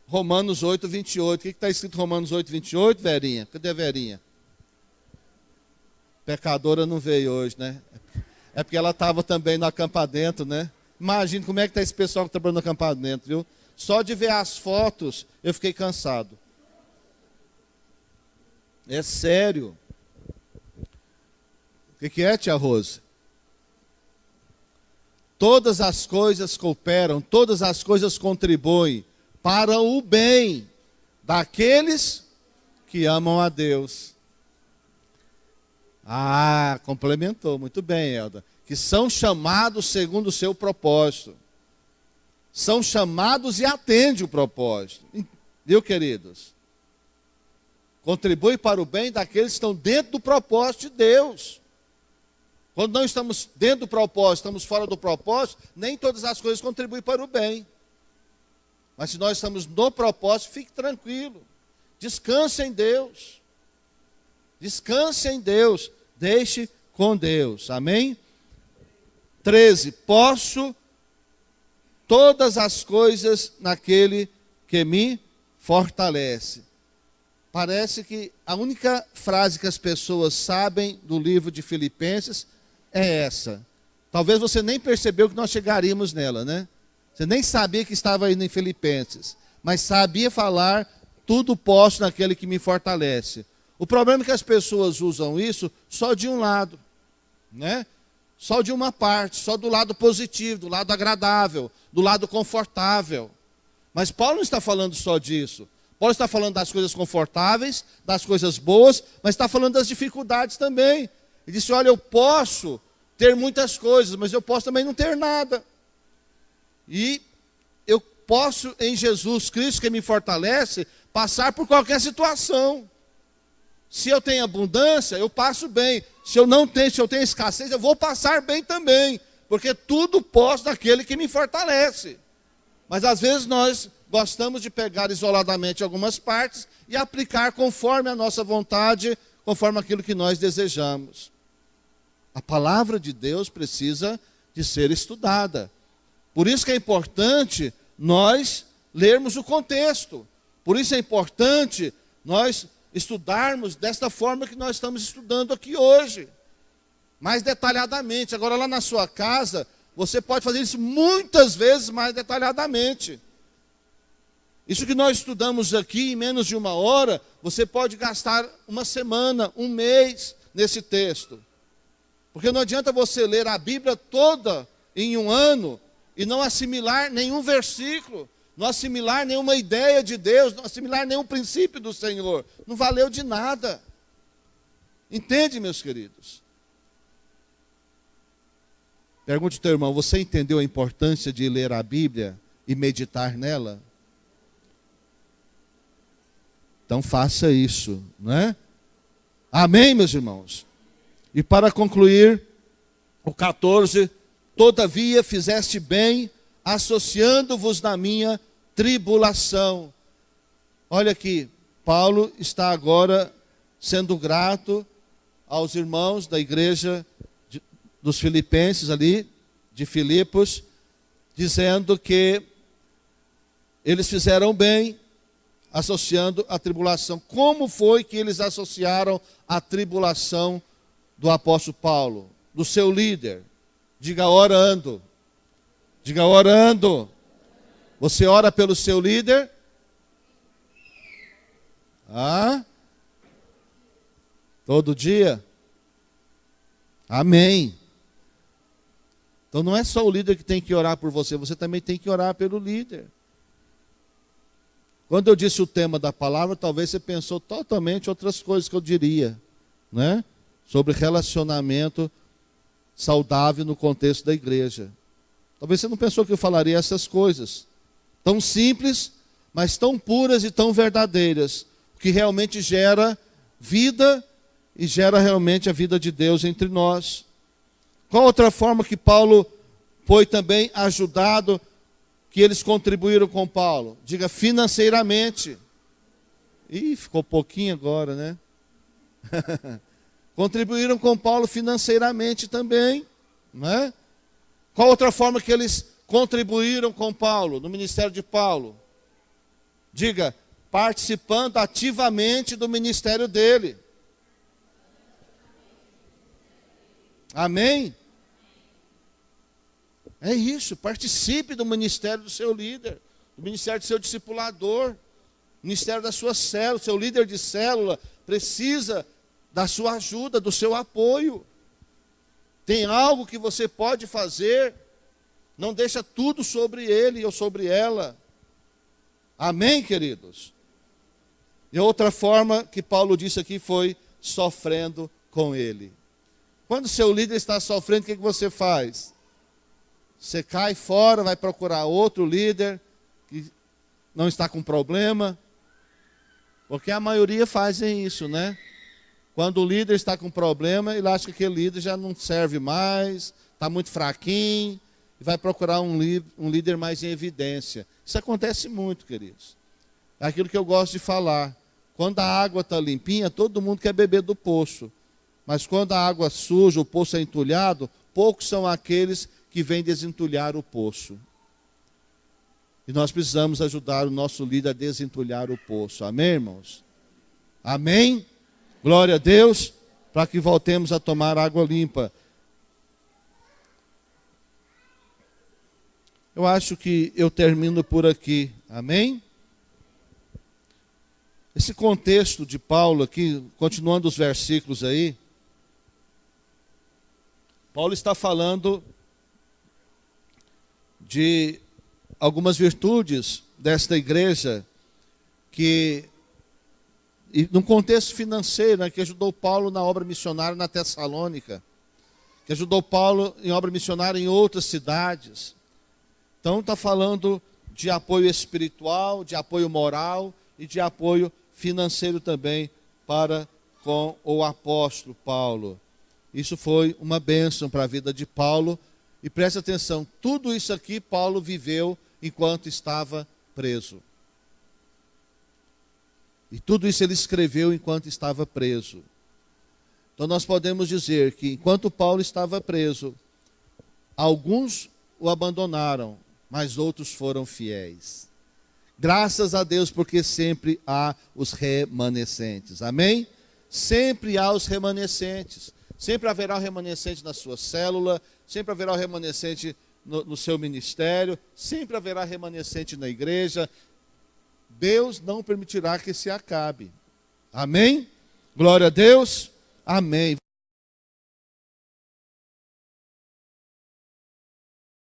Romanos 8, 28. O que está escrito em Romanos 8, 28, Verinha? Cadê a Verinha? Pecadora não veio hoje, né? É porque ela estava também no acampamento, né? Imagina como é que está esse pessoal que está no acampamento, viu? Só de ver as fotos, eu fiquei cansado. É sério. O que é, tia Rose? Todas as coisas cooperam, todas as coisas contribuem para o bem daqueles que amam a Deus. Ah, complementou, muito bem, Elda. Que são chamados segundo o seu propósito. São chamados e atendem o propósito. Viu, queridos? Contribui para o bem daqueles que estão dentro do propósito de Deus. Quando não estamos dentro do propósito, estamos fora do propósito, nem todas as coisas contribuem para o bem. Mas se nós estamos no propósito, fique tranquilo. Descanse em Deus. Descanse em Deus. Deixe com Deus. Amém? 13. Posso todas as coisas naquele que me fortalece. Parece que a única frase que as pessoas sabem do livro de Filipenses é essa. Talvez você nem percebeu que nós chegaríamos nela, né? Você nem sabia que estava indo em Filipenses, mas sabia falar, tudo posso naquele que me fortalece. O problema é que as pessoas usam isso só de um lado, né? Só de uma parte, só do lado positivo, do lado agradável, do lado confortável. Mas Paulo não está falando só disso. Paulo está falando das coisas confortáveis, das coisas boas, mas está falando das dificuldades também. Ele disse, olha, eu posso ter muitas coisas, mas eu posso também não ter nada. E eu posso, em Jesus Cristo, que me fortalece, passar por qualquer situação. Se eu tenho abundância, eu passo bem. Se eu não tenho, se eu tenho escassez, eu vou passar bem também. Porque tudo posso naquele que me fortalece. Mas às vezes nós gostamos de pegar isoladamente algumas partes e aplicar conforme a nossa vontade, conforme aquilo que nós desejamos. A palavra de Deus precisa de ser estudada. Por isso que é importante nós lermos o contexto. Por isso é importante nós estudarmos desta forma que nós estamos estudando aqui hoje. Mais detalhadamente. Agora lá na sua casa, você pode fazer isso muitas vezes mais detalhadamente. Isso que nós estudamos aqui em menos de 1 hora, você pode gastar uma semana, um mês nesse texto. Porque não adianta você ler a Bíblia toda em 1 ano e não assimilar nenhum versículo, não assimilar nenhuma ideia de Deus, não assimilar nenhum princípio do Senhor. Não valeu de nada. Entende, meus queridos? Pergunte ao teu irmão, você entendeu a importância de ler a Bíblia e meditar nela? Então faça isso, não é? Amém, meus irmãos? E para concluir, o 14, todavia fizeste bem, associando-vos na minha tribulação. Olha aqui, Paulo está agora sendo grato aos irmãos da igreja dos filipenses ali, de Filipos, dizendo que eles fizeram bem, associando a tribulação. Como foi que eles associaram a tribulação do apóstolo Paulo, do seu líder? Diga orando. Diga orando. Você ora pelo seu líder? Todo dia? Amém. Então não é só o líder que tem que orar por você, você também tem que orar pelo líder. Quando eu disse o tema da palavra, talvez você pensou totalmente outras coisas que eu diria, né? Sobre relacionamento saudável no contexto da igreja. Talvez você não pensou que eu falaria essas coisas, tão simples, mas tão puras e tão verdadeiras, que realmente gera vida e gera realmente a vida de Deus entre nós. Qual outra forma que Paulo foi também ajudado, que eles contribuíram com Paulo? Diga financeiramente. Ih, ficou pouquinho agora, né? Contribuíram com Paulo financeiramente também, né? Qual outra forma que eles contribuíram com Paulo, no ministério de Paulo? Diga, participando ativamente do ministério dele. Amém? É isso, participe do ministério do seu líder, do ministério do seu discipulador, ministério da sua célula. Seu líder de célula precisa da sua ajuda, do seu apoio. Tem algo que você pode fazer, não deixa tudo sobre ele ou sobre ela. Amém, queridos? E outra forma que Paulo disse aqui foi sofrendo com ele. Quando seu líder está sofrendo, o que você faz? Você cai fora, vai procurar outro líder que não está com problema. Porque a maioria fazem isso, né? Quando o líder está com problema, ele acha que aquele líder já não serve mais, está muito fraquinho, e vai procurar um líder mais em evidência. Isso acontece muito, queridos. É aquilo que eu gosto de falar. Quando a água está limpinha, todo mundo quer beber do poço. Mas quando a água suja, o poço é entulhado, poucos são aqueles que vêm desentulhar o poço. E nós precisamos ajudar o nosso líder a desentulhar o poço. Amém, irmãos? Amém? Glória a Deus, para que voltemos a tomar água limpa. Eu acho que eu termino por aqui. Amém? Esse contexto de Paulo aqui, continuando os versículos aí, Paulo está falando de algumas virtudes desta igreja que, e num contexto financeiro, né, que ajudou Paulo na obra missionária na Tessalônica, que ajudou Paulo em obra missionária em outras cidades. Então está falando de apoio espiritual, de apoio moral e de apoio financeiro também para com o apóstolo Paulo. Isso foi uma bênção para a vida de Paulo. E preste atenção, tudo isso aqui Paulo viveu enquanto estava preso. E tudo isso ele escreveu enquanto estava preso. Então nós podemos dizer que enquanto Paulo estava preso, alguns o abandonaram, mas outros foram fiéis. Graças a Deus, porque sempre há os remanescentes. Amém? Sempre há os remanescentes. Sempre haverá um remanescente na sua célula, sempre haverá um remanescente no seu ministério, sempre haverá remanescente na igreja. Deus não permitirá que se acabe. Amém? Glória a Deus. Amém.